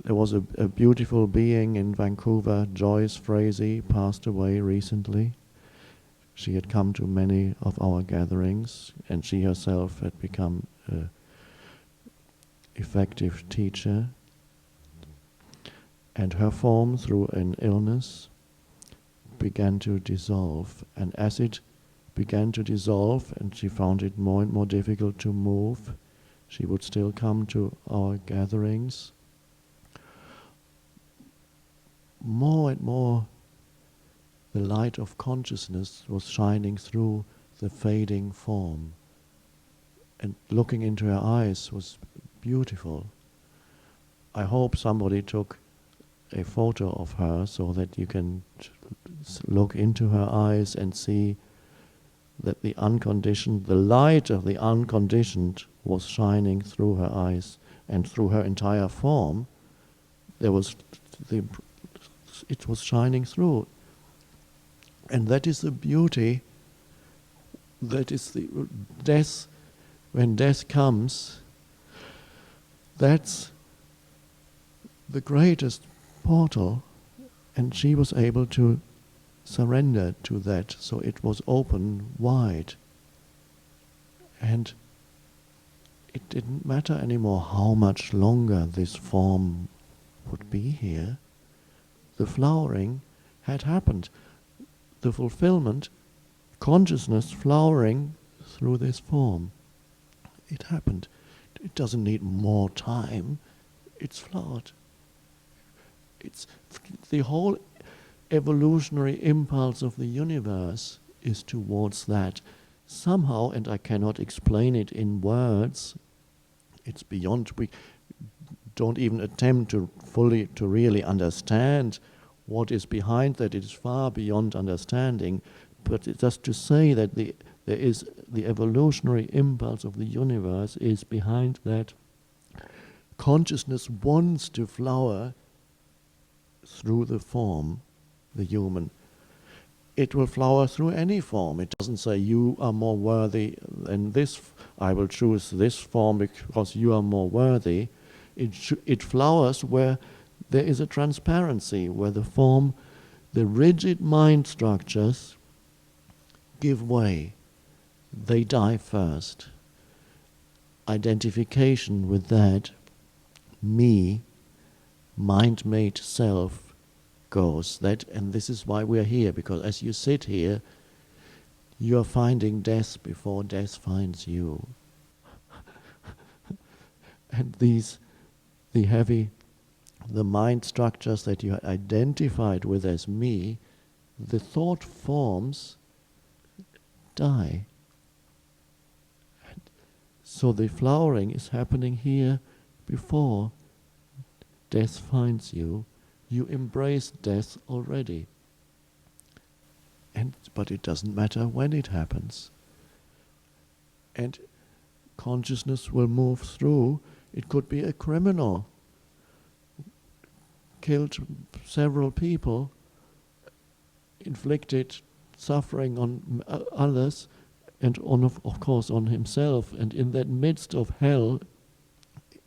There was a beautiful being in Vancouver, Joyce Frazee, passed away recently. She had come to many of our gatherings, and she herself had become an effective teacher. And her form, through an illness, began to dissolve. And as it began to dissolve, and she found it more and more difficult to move, she would still come to our gatherings. More and more, the light of consciousness was shining through the fading form. And looking into her eyes was beautiful. I hope somebody took a photo of her so that you can look into her eyes and see that the unconditioned, the light of the unconditioned was shining through her eyes and through her entire form. It was shining through. And that is the beauty, that is the death, when death comes, that's the greatest portal, and she was able to surrender to that, so it was open wide. And it didn't matter anymore how much longer this form would be here. The flowering had happened. The fulfillment, consciousness flowering through this form. It happened. It doesn't need more time. It's flowered. It's the whole evolutionary impulse of the universe is towards that. Somehow, and I cannot explain it in words, it's beyond, we don't even attempt to really understand what is behind that. It is far beyond understanding, but it's just to say that there is the evolutionary impulse of the universe is behind that. Consciousness wants to flower through the form, the human. It will flower through any form. It doesn't say you are more worthy than this, I will choose this form because you are more worthy. It flowers where there is a transparency, where the form, the rigid mind structures give way. They die first. Identification with that, me, mind-made self, goes. And this is why we are here, because as you sit here, you are finding death before death finds you. And the mind structures that you identified with as me, the thought forms die. And so the flowering is happening here before death finds you. You embrace death already. But it doesn't matter when it happens. And consciousness will move through. It could be a criminal, killed several people, inflicted suffering on others, and of course on himself. And in that midst of hell,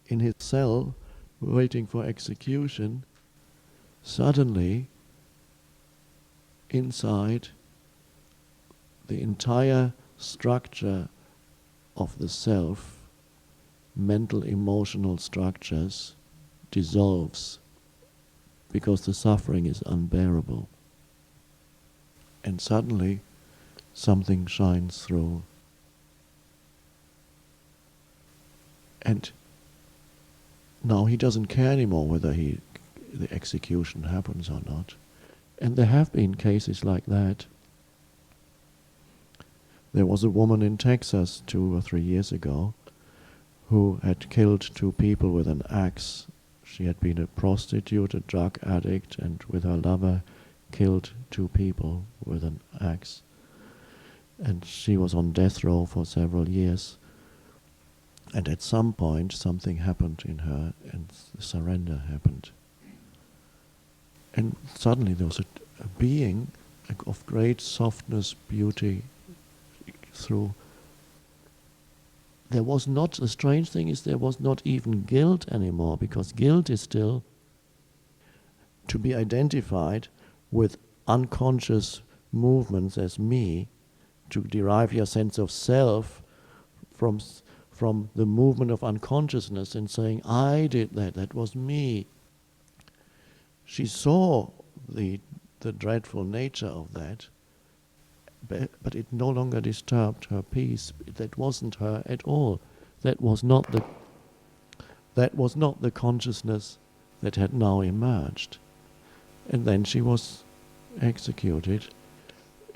in his cell, waiting for execution, suddenly, inside, the entire structure of the self, mental, emotional structures, dissolves, because the suffering is unbearable. And suddenly, something shines through. And now he doesn't care anymore whether the execution happens or not. And there have been cases like that. There was a woman in Texas 2 or 3 years ago who had killed 2 people with an axe. She had been a prostitute, a drug addict, and with her lover killed 2 people with an axe. And she was on death row for several years. And at some point something happened in her, and surrender happened. And suddenly there was a being of great softness, beauty through. There was not, the strange thing is there was not even guilt anymore, because guilt is still to be identified with unconscious movements as me, to derive your sense of self from the movement of unconsciousness and saying, I did that, that was me. She saw the dreadful nature of that, but it no longer disturbed her peace. That wasn't her at all. That was not the consciousness that had now emerged. And then she was executed.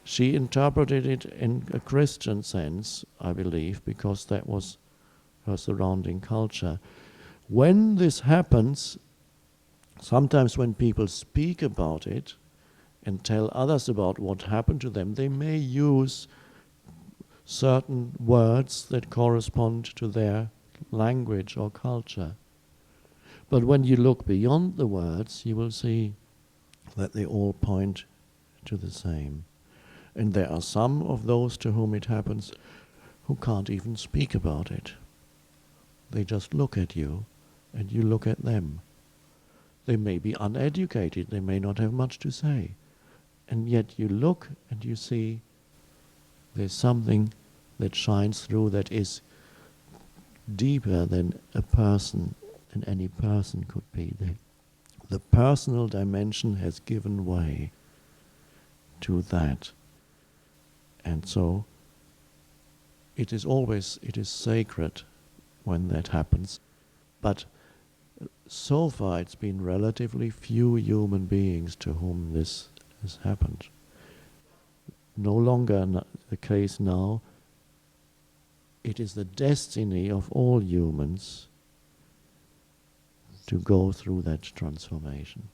She interpreted it in a Christian sense, I believe, because that was her surrounding culture. When this happens, sometimes when people speak about it and tell others about what happened to them, they may use certain words that correspond to their language or culture. But when you look beyond the words, you will see that they all point to the same. And there are some of those to whom it happens who can't even speak about it. They just look at you, and you look at them. They may be uneducated, they may not have much to say. And yet you look and you see there's something that shines through that is deeper than a person, than any person could be. The personal dimension has given way to that. And so it is sacred when that happens. But so far it's been relatively few human beings to whom this has happened. No longer the case now. It is the destiny of all humans to go through that transformation.